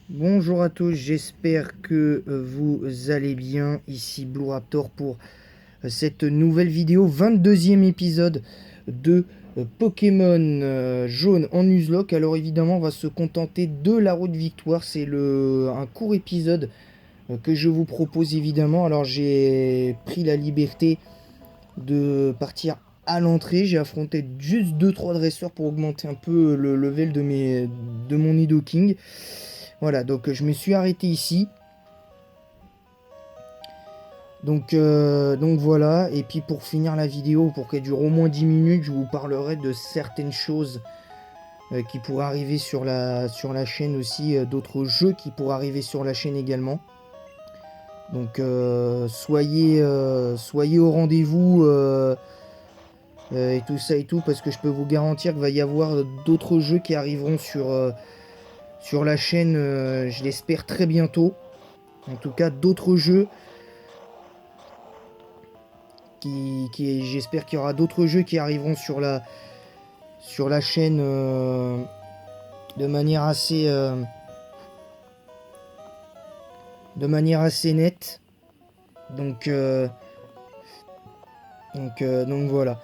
Bonjour à tous, j'espère que vous allez bien. Ici Blue Raptor pour cette nouvelle vidéo, 22e épisode de Pokémon jaune en Nuzlocke. Alors évidemment, on va se contenter de la route victoire. C'est un court épisode que je vous propose évidemment. Alors j'ai pris la liberté de partir à l'entrée. J'ai affronté juste 2-3 dresseurs pour augmenter un peu le level de mon Nidoking. Voilà, donc je me suis arrêté ici. Donc voilà, et puis pour finir la vidéo, pour qu'elle dure au moins 10 minutes, je vous parlerai de certaines choses qui pourraient arriver sur la chaîne aussi, d'autres jeux qui pourraient arriver sur la chaîne également. Donc soyez au rendez-vous et tout ça et tout, parce que je peux vous garantir qu'il va y avoir d'autres jeux qui arriveront sur la chaîne, je l'espère très bientôt. En tout cas, d'autres jeux j'espère qu'il y aura d'autres jeux qui arriveront sur la chaîne de manière assez nette. Donc voilà.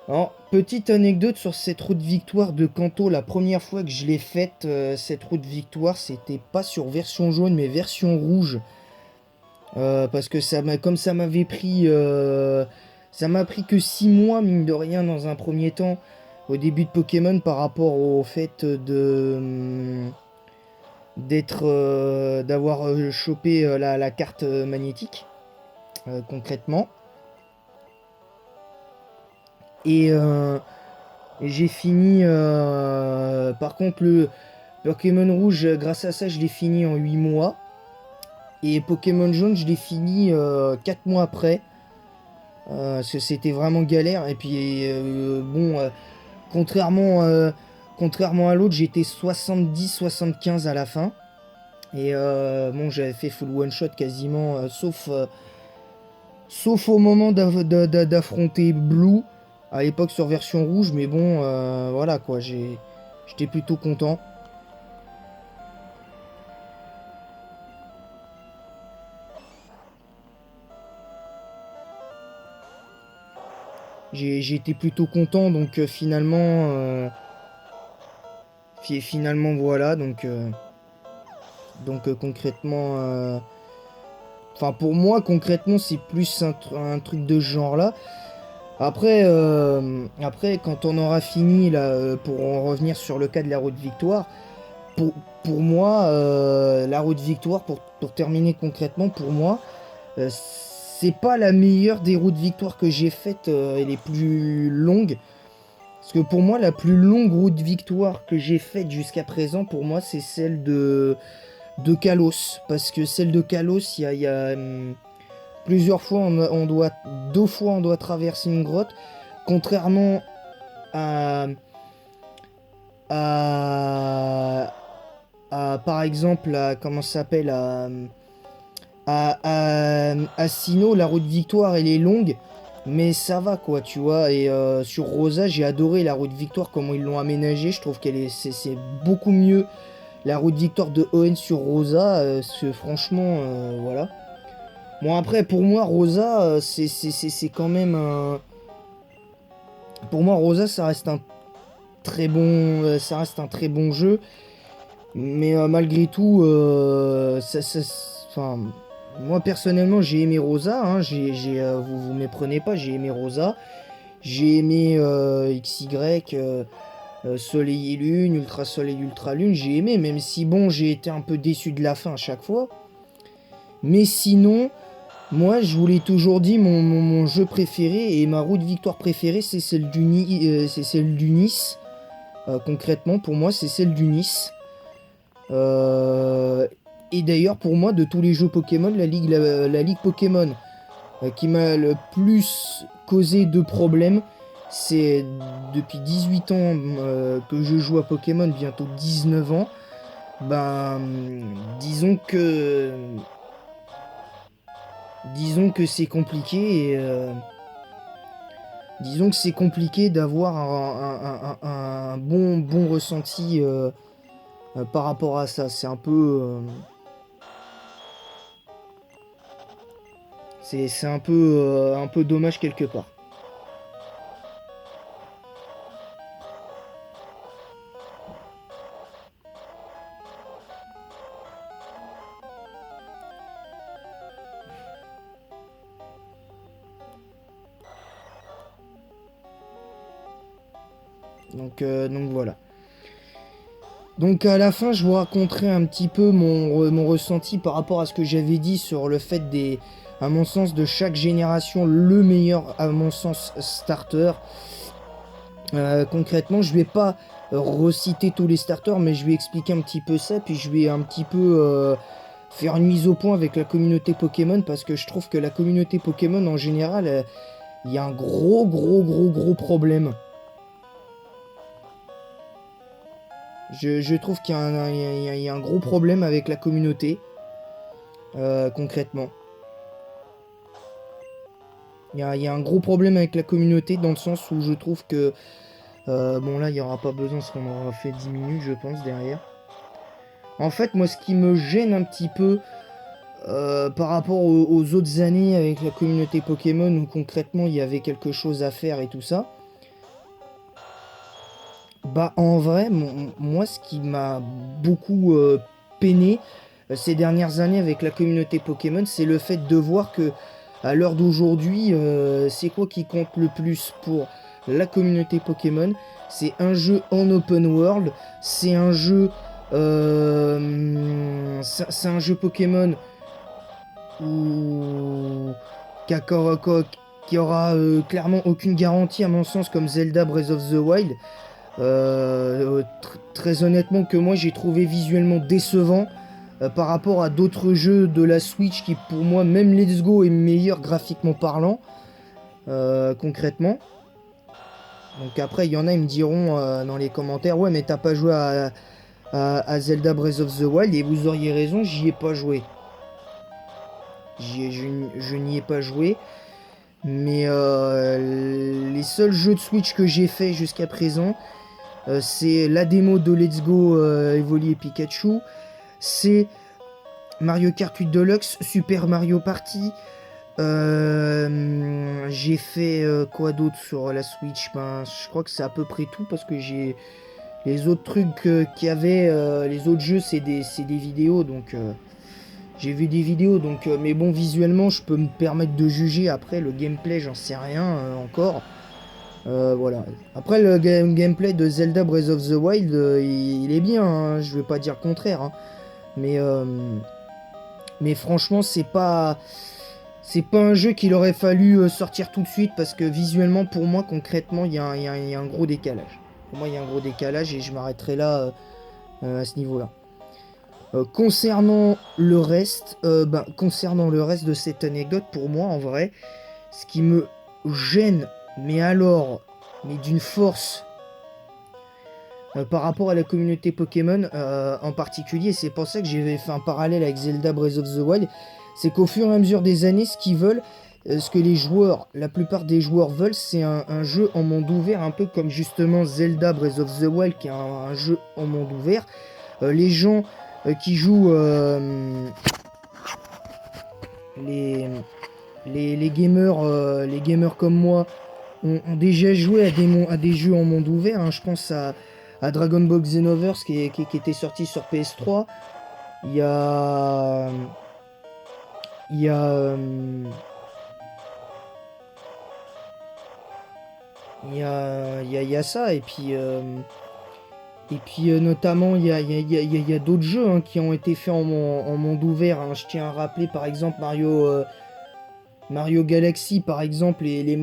Alors, petite anecdote sur cette route victoire de Kanto. La première fois que je l'ai faite, cette route victoire, c'était pas sur version jaune, mais version rouge. Parce que comme ça m'a pris que 6 mois, mine de rien, dans un premier temps, au début de Pokémon, par rapport au fait d'avoir chopé la carte magnétique, concrètement. Et j'ai fini, par contre, le Pokémon rouge, grâce à ça, je l'ai fini en 8 mois. Et Pokémon jaune, je l'ai fini 4 mois après. Parce que c'était vraiment galère. Et puis, bon, contrairement à l'autre, j'étais 70-75 à la fin. Et bon, j'avais fait full one shot quasiment, sauf au moment d'affronter Blue à l'époque sur version rouge. Mais bon, voilà quoi, j'étais plutôt content. J'ai été plutôt content, donc finalement voilà. Donc concrètement, enfin pour moi concrètement c'est plus un truc de ce genre là. Après quand on aura fini là, pour en revenir sur le cas de la route victoire, pour, pour moi la route victoire, pour terminer concrètement, pour moi c'est pas la meilleure des routes victoire que j'ai faites, et les plus longues. Parce que pour moi, la plus longue route victoire que j'ai faite jusqu'à présent, pour moi, c'est celle de Kalos. Parce que celle de Kalos, plusieurs fois, deux fois, on doit traverser une grotte. Contrairement à, à, par exemple, comment ça s'appelle, à Sinnoh, la route victoire, elle est longue. Mais ça va quoi, tu vois. Et sur Rosa, j'ai adoré la route victoire, comment ils l'ont aménagée. Je trouve c'est beaucoup mieux la route victoire de Owen sur Rosa. Franchement, voilà. Bon, après, pour moi, Rosa, c'est quand même un. Pour moi, Rosa, ça reste un très bon jeu. Mais malgré tout, enfin, moi personnellement, j'ai aimé Rosa. Hein, vous méprenez pas, j'ai aimé Rosa. J'ai aimé XY, Soleil et Lune, Ultra Soleil, Ultra Lune. J'ai aimé, même si bon, j'ai été un peu déçu de la fin à chaque fois. Mais sinon, moi, je vous l'ai toujours dit, mon jeu préféré et ma route victoire préférée, c'est celle du Nice. Concrètement, pour moi, c'est celle du Nice. Euh, et d'ailleurs, pour moi, de tous les jeux Pokémon, la Ligue Pokémon qui m'a le plus causé de problèmes, c'est depuis 18 ans que je joue à Pokémon, bientôt 19 ans. Ben, disons que, disons que c'est compliqué et disons que c'est compliqué d'avoir un bon ressenti par rapport à ça. C'est un peu... c'est un peu dommage quelque part. Donc voilà. Donc à la fin, je vous raconterai un petit peu mon ressenti par rapport à ce que j'avais dit sur le fait à mon sens, de chaque génération, le meilleur, à mon sens, starter. Concrètement, je vais pas reciter tous les starters, mais je vais expliquer un petit peu ça, puis je vais un petit peu faire une mise au point avec la communauté Pokémon, parce que je trouve que la communauté Pokémon en général, il y a un gros problème. Je trouve qu'il y a il y a un gros problème avec la communauté, concrètement. Il y a un gros problème avec la communauté dans le sens où je trouve que... bon là, il n'y aura pas besoin parce qu'on aura fait 10 minutes, je pense, derrière. En fait, moi, ce qui me gêne un petit peu par rapport aux autres années avec la communauté Pokémon, où concrètement, il y avait quelque chose à faire et tout ça, bah en vrai, moi, ce qui m'a beaucoup peiné ces dernières années avec la communauté Pokémon, c'est le fait de voir que à l'heure d'aujourd'hui, c'est quoi qui compte le plus pour la communauté Pokémon? C'est un jeu en open world, c'est un jeu, c'est un jeu Pokémon où, qui aura clairement aucune garantie à mon sens, comme Zelda Breath of the Wild. Très honnêtement, que moi j'ai trouvé visuellement décevant par rapport à d'autres jeux de la Switch qui, pour moi, même Let's Go est meilleur graphiquement parlant, concrètement. Donc après, il y en a, ils me diront dans les commentaires, ouais, mais t'as pas joué à Zelda Breath of the Wild, et vous auriez raison, j'y ai pas joué. Je n'y ai pas joué. Mais les seuls jeux de Switch que j'ai fait jusqu'à présent, c'est la démo de Let's Go Evoli et Pikachu, c'est Mario Kart 8 Deluxe, Super Mario Party. J'ai fait quoi d'autre sur la Switch? Ben, je crois que c'est à peu près tout, parce que j'ai les autres trucs qu'il y avait, les autres jeux, c'est des vidéos, donc j'ai vu des vidéos, donc mais bon, visuellement, je peux me permettre de juger. Après, le gameplay, j'en sais rien encore. Voilà. Après, le gameplay de Zelda Breath of the Wild, il est bien, hein, je vais pas dire le contraire, hein. Mais franchement, c'est pas un jeu qu'il aurait fallu sortir tout de suite, parce que visuellement, pour moi, concrètement, il y a un gros décalage. Pour moi, il y a un gros décalage, et je m'arrêterai là à ce niveau-là. Concernant le reste, concernant le reste de cette anecdote, pour moi, en vrai, ce qui me gêne, mais d'une force, par rapport à la communauté Pokémon en particulier, c'est pour ça que j'ai fait un parallèle avec Zelda Breath of the Wild, c'est qu'au fur et à mesure des années, ce qu'ils veulent, ce que les joueurs, la plupart des joueurs veulent, c'est un jeu en monde ouvert, un peu comme justement Zelda Breath of the Wild, qui est un jeu en monde ouvert. Les gens qui jouent, les gamers comme moi, ont déjà joué à des jeux en monde ouvert, hein. Je pense à Dragon Ball Xenoverse qui était sorti sur PS3. Il y a... Il y a... il y a ça, et puis... notamment, il y a d'autres jeux, hein, qui ont été faits en monde ouvert, hein. Je tiens à rappeler par exemple Mario Galaxy, par exemple, les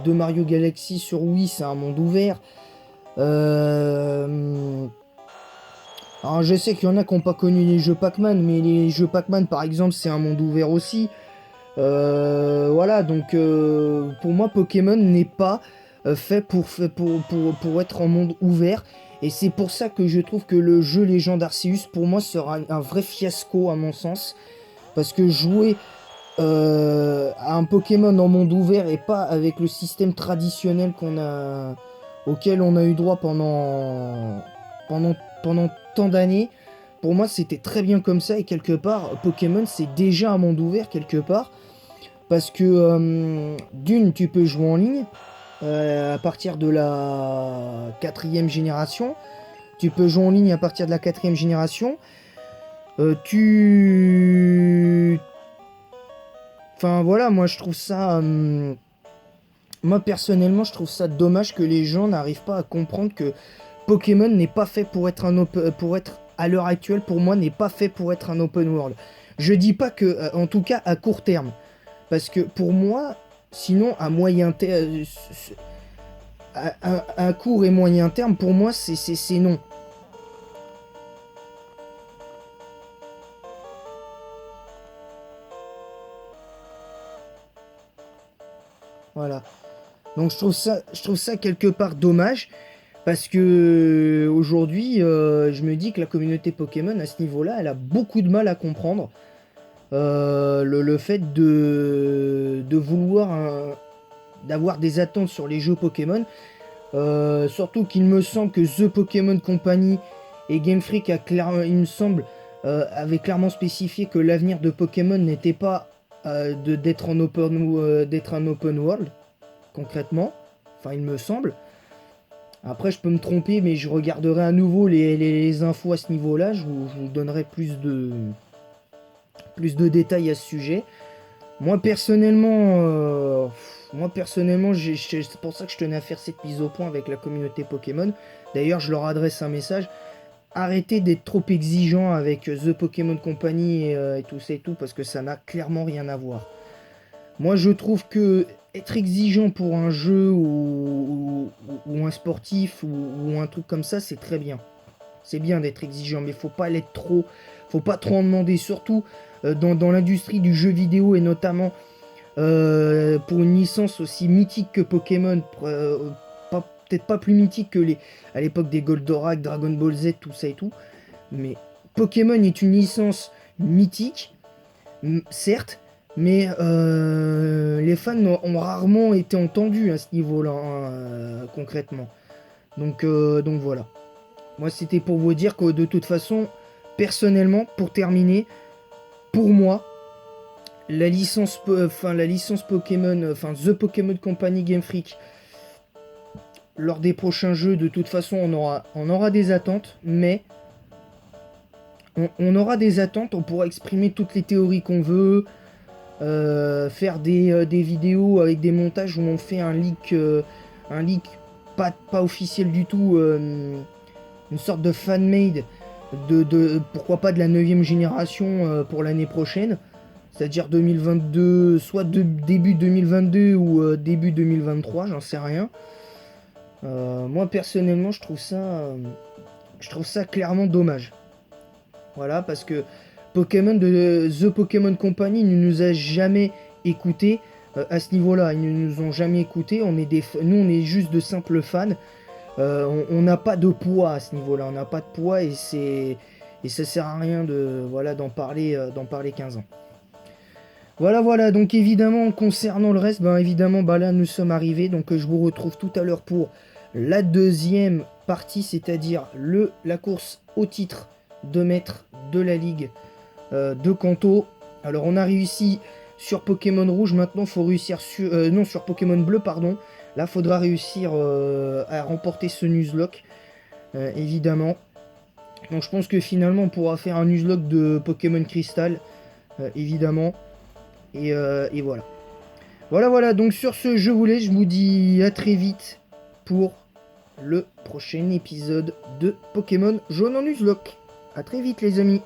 deux Mario Galaxy sur Wii, c'est un monde ouvert. Alors je sais qu'il y en a qui n'ont pas connu les jeux Pac-Man, mais les jeux Pac-Man, par exemple, c'est un monde ouvert aussi. Voilà, donc pour moi, Pokémon n'est pas fait pour être en monde ouvert. Et c'est pour ça que je trouve que le jeu Legend Arceus, pour moi, sera un vrai fiasco, à mon sens. Parce que jouer à un Pokémon en monde ouvert, et pas avec le système traditionnel auquel on a eu droit pendant autant d'années. Pour moi, c'était très bien comme ça, et quelque part, Pokémon, c'est déjà un monde ouvert, quelque part. Parce que, d'une, tu peux jouer en ligne, à partir de la 4e génération. Tu peux jouer en ligne à partir de la 4e génération. Enfin voilà, moi je trouve ça... moi personnellement, je trouve ça dommage que les gens n'arrivent pas à comprendre que Pokémon n'est pas fait pour être pour être, à l'heure actuelle, pour moi, n'est pas fait pour être un open world. Je dis pas que, en tout cas, à court terme. Parce que pour moi, sinon, à moyen terme... à court et moyen terme, pour moi, c'est non. Voilà. Donc je trouve ça quelque part dommage, parce que aujourd'hui, je me dis que la communauté Pokémon à ce niveau-là, elle a beaucoup de mal à comprendre le fait de vouloir d'avoir des attentes sur les jeux Pokémon. Surtout qu'il me semble que The Pokémon Company et Game Freak il me semble, avait clairement spécifié que l'avenir de Pokémon n'était pas d'être d'être un open world, concrètement. Enfin, il me semble. Après, je peux me tromper, mais je regarderai à nouveau les infos à ce niveau-là. Je vous donnerai plus de détails à ce sujet. Moi personnellement, c'est pour ça que je tenais à faire cette mise au point avec la communauté Pokémon. D'ailleurs, je leur adresse un message. Arrêtez d'être trop exigeant avec The Pokémon Company et tout ça et tout, parce que ça n'a clairement rien à voir. Moi, je trouve que être exigeant pour un jeu ou un sportif ou un truc comme ça, c'est très bien. C'est bien d'être exigeant, mais faut pas l'être trop. Faut pas trop en demander, surtout dans l'industrie du jeu vidéo, et notamment pour une licence aussi mythique que Pokémon. Peut-être pas plus mythique que à l'époque des Goldorak, Dragon Ball Z, tout ça et tout. Mais Pokémon est une licence mythique, certes, mais les fans ont rarement été entendus à ce niveau-là, hein, concrètement. Donc voilà. Moi, c'était pour vous dire que de toute façon, personnellement, pour terminer, pour moi, la licence Pokémon, enfin The Pokémon Company Game Freak, lors des prochains jeux, de toute façon, on aura des attentes, mais on aura des attentes, on pourra exprimer toutes les théories qu'on veut, faire des vidéos avec des montages où on fait un leak pas officiel du tout, une sorte de fan-made pourquoi pas de la 9e génération pour l'année prochaine, c'est-à-dire 2022, soit début 2022 ou début 2023, j'en sais rien. Moi personnellement, je trouve ça clairement dommage. Voilà, parce que The Pokémon Company ne nous a jamais écoutés à ce niveau-là. Ils ne nous ont jamais écoutés. Nous, on est juste de simples fans. On n'a pas de poids à ce niveau-là. On n'a pas de poids, et ça sert à rien d'en parler 15 ans. Voilà, donc évidemment, concernant le reste, là nous sommes arrivés, donc je vous retrouve tout à l'heure pour la deuxième partie, c'est-à-dire la course au titre de maître de la ligue de Kanto. Alors on a réussi sur Pokémon Rouge, maintenant il faut réussir sur Pokémon Bleu, pardon. Là, faudra réussir à remporter ce Nuzlocke, évidemment. Donc je pense que finalement on pourra faire un Nuzlocke de Pokémon Crystal, évidemment. Et voilà. Voilà, donc sur ce, je vous dis à très vite pour le prochain épisode de Pokémon Jaune en Nuzlocke. A très vite les amis.